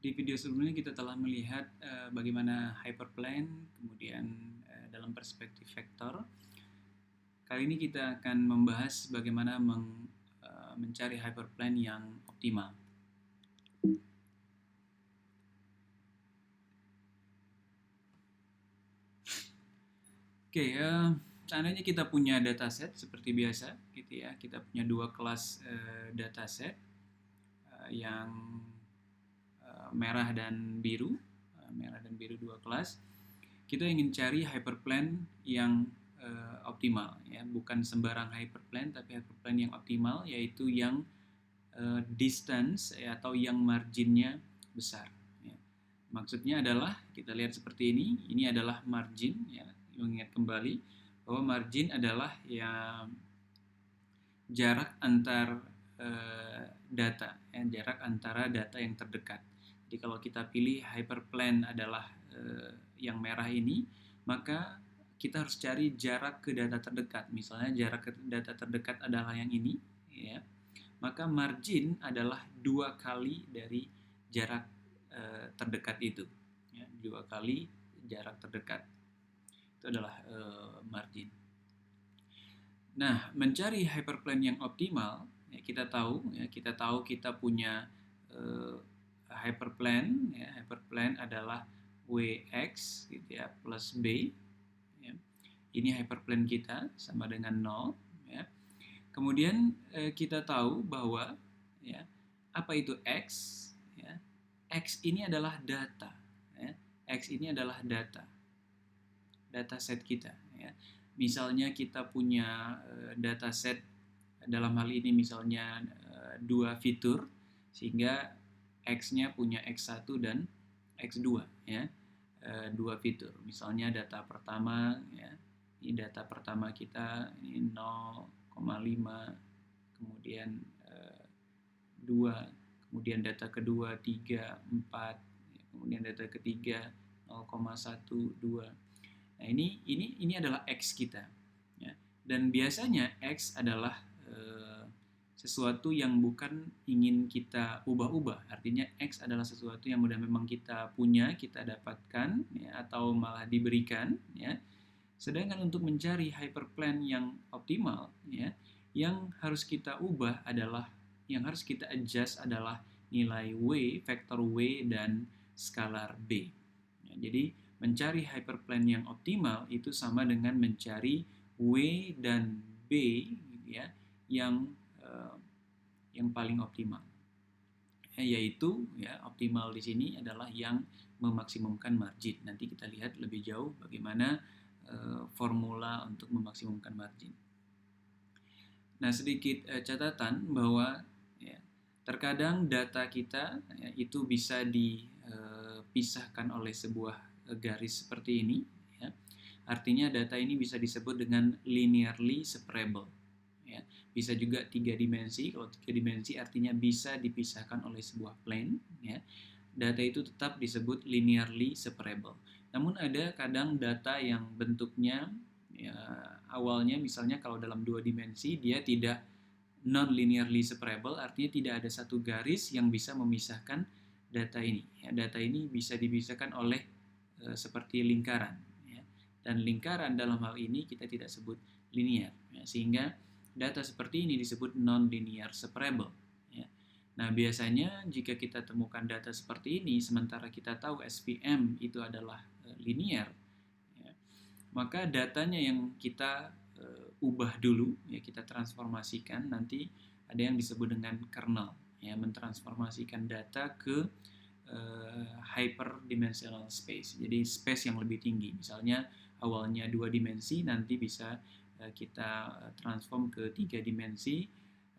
Di video sebelumnya kita telah melihat bagaimana hyperplane, kemudian dalam perspektif vektor. Kali ini kita akan membahas bagaimana mencari hyperplane yang optimal. Oke, seandainya kita punya dataset seperti biasa, gitu ya. Kita punya dua kelas dataset yang merah dan biru dua kelas. Kita ingin cari hyperplane yang optimal, ya, bukan sembarang hyperplane, tapi hyperplane yang optimal, yaitu yang distance atau yang marginnya besar. Ya. Maksudnya adalah kita lihat seperti ini. Ini adalah margin, ya. Mengingat kembali bahwa margin adalah ya jarak antar data, ya, jarak antara data yang terdekat. Jadi kalau kita pilih hyperplane adalah yang merah ini, maka kita harus cari jarak ke data terdekat. Misalnya jarak ke data terdekat adalah yang ini, ya. Maka margin adalah 2 kali dari jarak terdekat itu, ya, 2 kali jarak terdekat. Itu adalah margin. Nah, mencari hyperplane yang optimal, ya, kita tahu kita punya hyperplane, ya, hyperplane adalah Wx gitu ya, plus B, ya. Ini hyperplane kita sama dengan 0, ya. Kemudian kita tahu bahwa, ya, apa itu X, ya. X ini adalah data, ya. X ini adalah data set kita, ya. Misalnya kita punya dataset dalam hal ini misalnya 2 fitur, sehingga X-nya punya X1 dan X2, ya. 2 fitur. Misalnya data pertama, ya. Ini data pertama kita ini 0,5, kemudian 2, kemudian data kedua 3, 4, kemudian data ketiga 0,1, 2. Nah, ini adalah X kita, ya. Dan biasanya X adalah sesuatu yang bukan ingin kita ubah-ubah. Artinya X adalah sesuatu yang udah memang kita punya, kita dapatkan, ya, atau malah diberikan, ya. Sedangkan untuk mencari hyperplane yang optimal, ya, yang harus kita ubah adalah, yang harus kita adjust adalah nilai W, vektor W, dan skalar B. Ya, jadi mencari hyperplane yang optimal itu sama dengan mencari W dan B, gitu ya, yang paling optimal. Yaitu, ya, optimal di sini adalah yang memaksimumkan margin. Nanti kita lihat lebih jauh bagaimana formula untuk memaksimumkan margin. Nah, sedikit catatan bahwa, ya, terkadang data kita, ya, itu bisa dipisahkan oleh sebuah garis seperti ini, ya. Artinya data ini bisa disebut dengan linearly separable, ya. Bisa juga 3 dimensi. Kalau 3 dimensi artinya bisa dipisahkan oleh sebuah plane, ya. Data itu tetap disebut linearly separable. Namun ada kadang data yang bentuknya, ya, awalnya misalnya kalau dalam 2 dimensi dia tidak non-linearly separable, artinya tidak ada satu garis yang bisa memisahkan data ini. Ya, data ini bisa dipisahkan oleh seperti lingkaran, ya. Dan lingkaran dalam hal ini kita tidak sebut linear, ya, sehingga data seperti ini disebut non-linear separable, ya. Nah, biasanya jika kita temukan data seperti ini, sementara kita tahu SVM itu adalah linear, ya, maka datanya yang kita ubah dulu, ya, kita transformasikan. Nanti ada yang disebut dengan kernel, ya, mentransformasikan data ke hyperdimensional space. Jadi space yang lebih tinggi. Misalnya awalnya 2 dimensi, nanti bisa kita transform ke 3 dimensi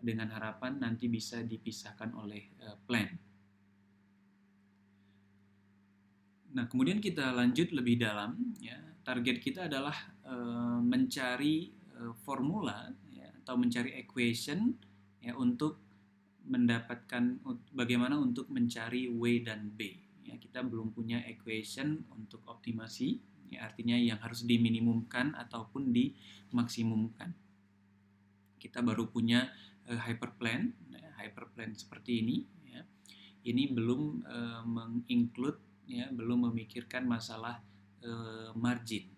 dengan harapan nanti bisa dipisahkan oleh plane. Nah, kemudian kita lanjut lebih dalam, ya. Target kita adalah mencari formula, ya, atau mencari equation, ya, untuk mendapatkan bagaimana untuk mencari W dan B. Ya, kita belum punya equation untuk optimasi, ya, artinya yang harus diminimumkan ataupun dimaksimumkan. Kita baru punya hyperplane, ya, hyperplane seperti ini, ya. ini belum menginclude, ya, belum memikirkan masalah margin.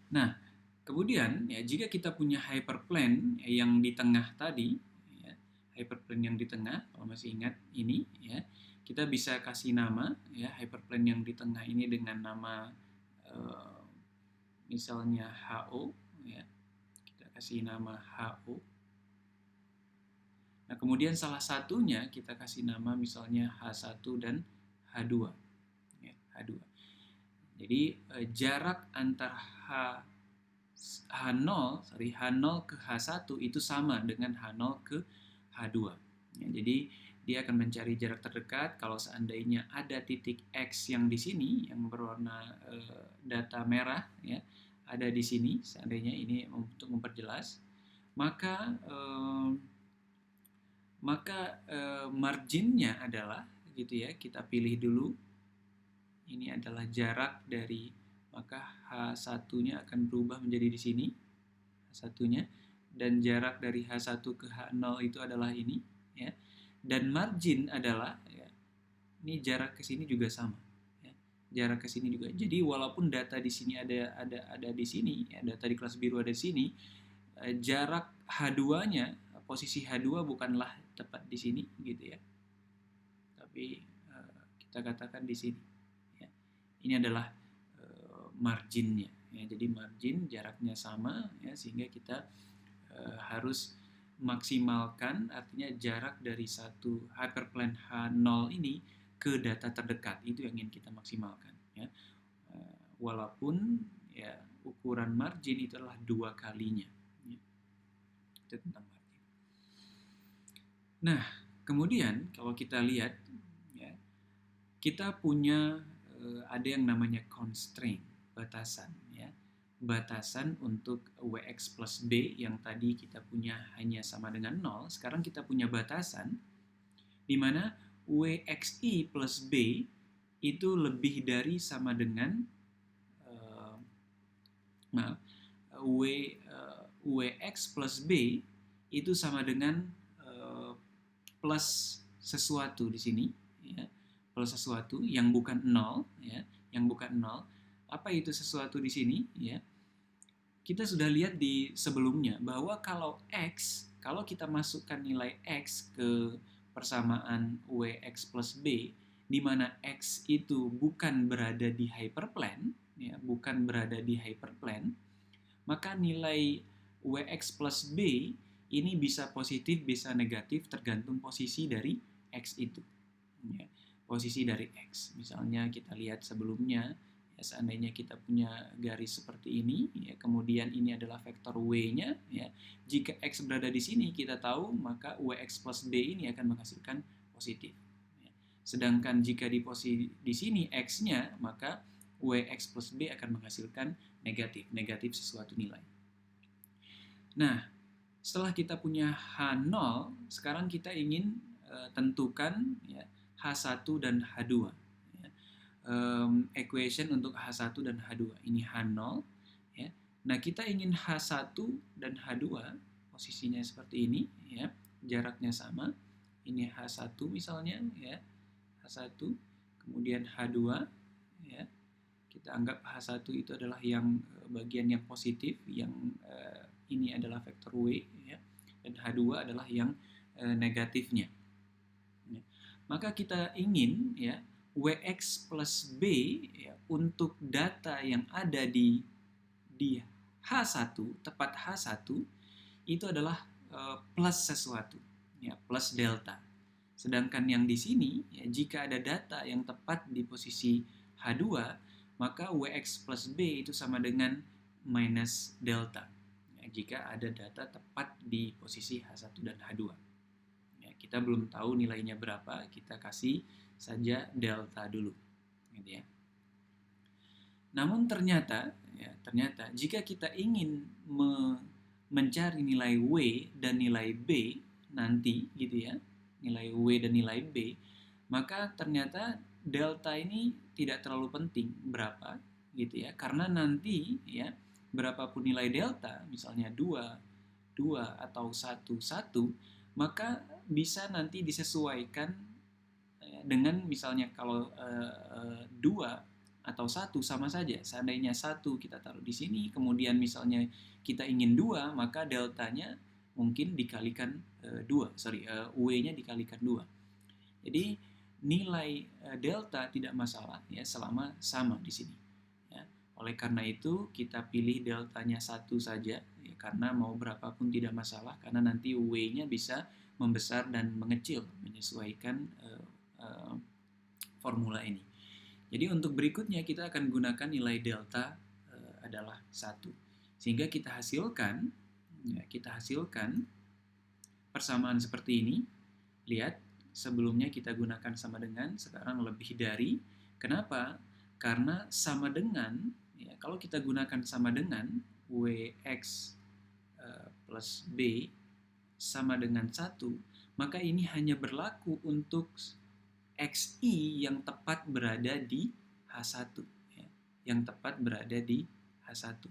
Nah, kemudian ya jika kita punya hyperplane yang di tengah tadi, ya, hyperplane yang di tengah, kalau masih ingat ini, ya, kita bisa kasih nama, ya, hyperplane yang di tengah ini dengan nama misalnya HO, ya, kita kasih nama HO. Nah, kemudian salah satunya kita kasih nama misalnya H1 dan H2. Ya, H2. Jadi jarak antara H0 ke H1 itu sama dengan H0 ke H2. Ya, jadi dia akan mencari jarak terdekat kalau seandainya ada titik X yang di sini yang berwarna data merah, ya, ada di sini, seandainya ini untuk memperjelas, maka marginnya adalah, gitu ya, kita pilih dulu, ini adalah jarak dari, maka H1-nya akan berubah menjadi di sini, H1-nya, dan jarak dari H1 ke H0 itu adalah ini, ya, dan margin adalah, ya, ini jarak ke sini juga sama, ya, jarak ke sini juga. Jadi walaupun data di sini ada di sini, ya, data di kelas biru ada di sini, jarak H2-nya, posisi H2 bukanlah tepat di sini, gitu ya, tapi kita katakan di sini, ya. Ini adalah marginnya, ya. Jadi margin jaraknya sama, ya, sehingga kita harus maksimalkan, artinya jarak dari satu hyperplane H0 ini ke data terdekat, itu yang ingin kita maksimalkan, ya. Walaupun, ya, ukuran margin itu adalah 2 kalinya, ya. Itu tentang margin. Nah, kemudian kalau kita lihat, ya, kita punya ada yang namanya constraint, batasan, ya, batasan untuk Wx plus B yang tadi kita punya hanya sama dengan 0, sekarang kita punya batasan di mana Wxi plus B itu lebih dari sama dengan Wx plus B itu sama dengan plus sesuatu di sini, ya, plus sesuatu yang bukan 0, ya, yang bukan 0. Apa itu sesuatu di sini, ya? Kita sudah lihat di sebelumnya bahwa kalau X, kalau kita masukkan nilai X ke persamaan Wx plus B, di mana X itu bukan berada di hyperplane, ya, bukan berada di hyperplane, maka nilai Wx plus B ini bisa positif, bisa negatif, tergantung posisi dari X itu, ya, posisi dari X. Misalnya kita lihat sebelumnya, ya, seandainya kita punya garis seperti ini, ya, kemudian ini adalah vektor W-nya, ya, jika X berada di sini, kita tahu maka Wx plus B ini akan menghasilkan positif, ya. Sedangkan jika di posisi di sini X-nya, maka Wx plus B akan menghasilkan negatif sesuatu nilai. Nah, setelah kita punya H0, sekarang kita ingin tentukan, ya, H1 dan H2. Ya. Equation untuk H1 dan H2. Ini H0. Ya. Nah, kita ingin H1 dan H2, posisinya seperti ini, ya, jaraknya sama. Ini H1 misalnya, ya, H1, kemudian H2, ya. Kita anggap H1 itu adalah yang bagian yang positif, yang ini adalah vektor W, ya, dan H2 adalah yang negatifnya. Ya. Maka kita ingin, ya, Wx plus B, ya, untuk data yang ada di H1, tepat H1, itu adalah plus sesuatu, ya, plus delta. Sedangkan yang di sini, ya, jika ada data yang tepat di posisi H2, maka Wx plus B itu sama dengan minus delta, ya, jika ada data tepat di posisi H1 dan H2. Ya, kita belum tahu nilainya berapa, kita kasih saja delta dulu, gitu ya. Namun ternyata jika kita ingin mencari nilai W dan nilai B nanti, gitu ya, nilai W dan nilai B, maka ternyata delta ini tidak terlalu penting berapa, gitu ya, karena nanti, ya, berapapun nilai delta, misalnya 2 atau 1, maka bisa nanti disesuaikan dengan misalnya kalau 2 atau 1 sama saja. Seandainya 1 kita taruh di sini, kemudian misalnya kita ingin 2, maka deltanya mungkin dikalikan 2, W-nya dikalikan 2. Jadi nilai delta tidak masalah ya selama sama di sini. Ya. Oleh karena itu kita pilih deltanya 1 saja ya, karena mau berapapun tidak masalah karena nanti W-nya bisa membesar dan mengecil menyesuaikan formula ini. Jadi untuk berikutnya kita akan gunakan nilai delta adalah 1. Sehingga kita hasilkan persamaan seperti ini. Lihat, sebelumnya kita gunakan sama dengan, sekarang lebih dari. Kenapa? Karena sama dengan, ya, kalau kita gunakan sama dengan, Wx plus B sama dengan 1, maka ini hanya berlaku untuk XI yang tepat berada di H1. Ya, yang tepat berada di H1.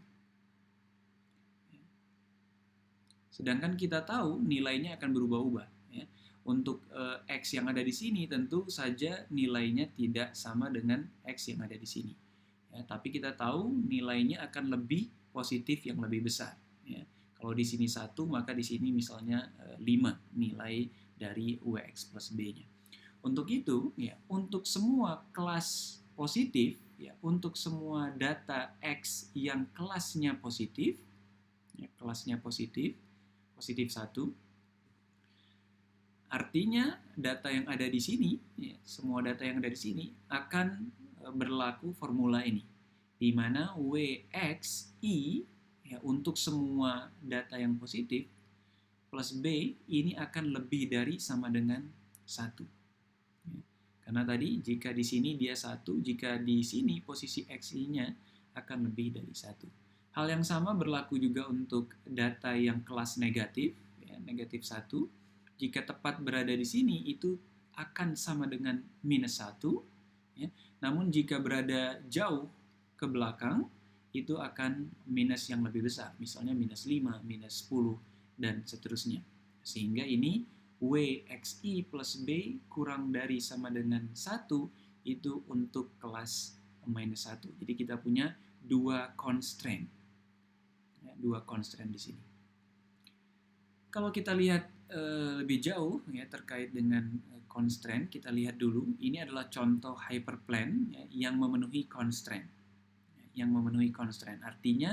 Sedangkan kita tahu nilainya akan berubah-ubah. Ya. Untuk X yang ada di sini tentu saja nilainya tidak sama dengan X yang ada di sini. Ya, tapi kita tahu nilainya akan lebih positif yang lebih besar. Ya. Kalau di sini 1, maka di sini misalnya 5 nilai dari Wx plus B-nya. Untuk itu, ya, untuk semua kelas positif, ya, untuk semua data X yang kelasnya positif, ya, kelasnya positif 1, artinya data yang ada di sini, ya, semua data yang ada di sini akan berlaku formula ini, di mana Wxi ya, untuk semua data yang positif plus B ini akan lebih dari sama dengan 1. Karena tadi jika di sini dia 1, jika di sini posisi XI-nya akan lebih dari 1. Hal yang sama berlaku juga untuk data yang kelas negatif, ya, negatif 1. Jika tepat berada di sini itu akan sama dengan minus 1. Ya. Namun jika berada jauh ke belakang itu akan minus yang lebih besar. Misalnya minus 5, minus 10, dan seterusnya. Sehingga ini Wxi plus B kurang dari sama dengan 1 itu untuk kelas minus 1. Jadi kita punya 2 constraint. Ya, 2 constraint di sini. Kalau kita lihat lebih jauh ya terkait dengan constraint, kita lihat dulu. Ini adalah contoh hyperplane ya, yang memenuhi constraint. Ya, yang memenuhi constraint. Artinya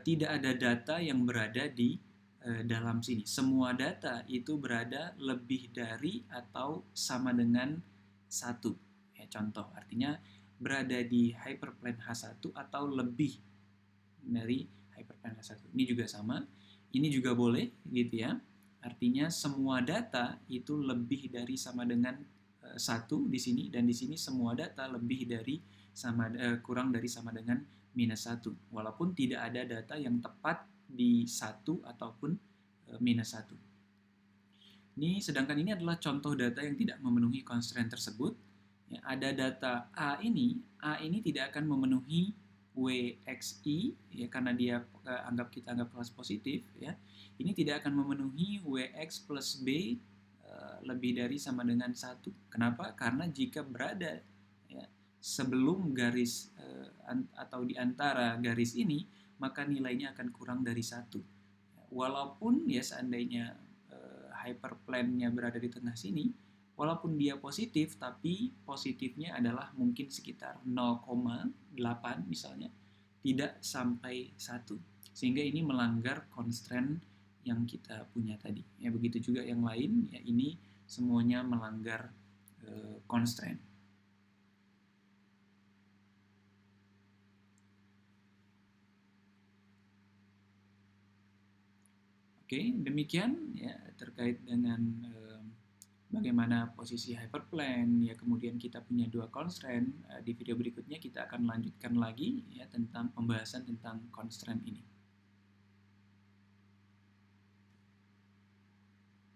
tidak ada data yang berada di dalam sini. Semua data itu berada lebih dari atau sama dengan 1. Ya, contoh, artinya berada di hyperplane H1 atau lebih dari hyperplane H1. Ini juga sama. Ini juga boleh, gitu ya. Artinya semua data itu lebih dari sama dengan 1 di sini, dan di sini semua data lebih dari kurang dari sama dengan minus 1. Walaupun tidak ada data yang tepat di 1 ataupun minus 1. Sedangkan ini adalah contoh data yang tidak memenuhi constraint tersebut. Ya, ada data A ini tidak akan memenuhi Wxi ya, karena dia kita anggap kelas positif ya. Ini tidak akan memenuhi Wx plus B lebih dari sama dengan 1. Kenapa? Karena jika berada ya, sebelum garis atau di antara garis ini, maka nilainya akan kurang dari 1. Walaupun ya seandainya hyperplane-nya berada di tengah sini, walaupun dia positif, tapi positifnya adalah mungkin sekitar 0,8 misalnya, tidak sampai 1. Sehingga ini melanggar constraint yang kita punya tadi. Ya, begitu juga yang lain, ya ini semuanya melanggar constraint. Oke, demikian ya terkait dengan bagaimana posisi hyperplane, ya kemudian kita punya 2 constraint. Di video berikutnya kita akan lanjutkan lagi ya tentang pembahasan tentang constraint ini.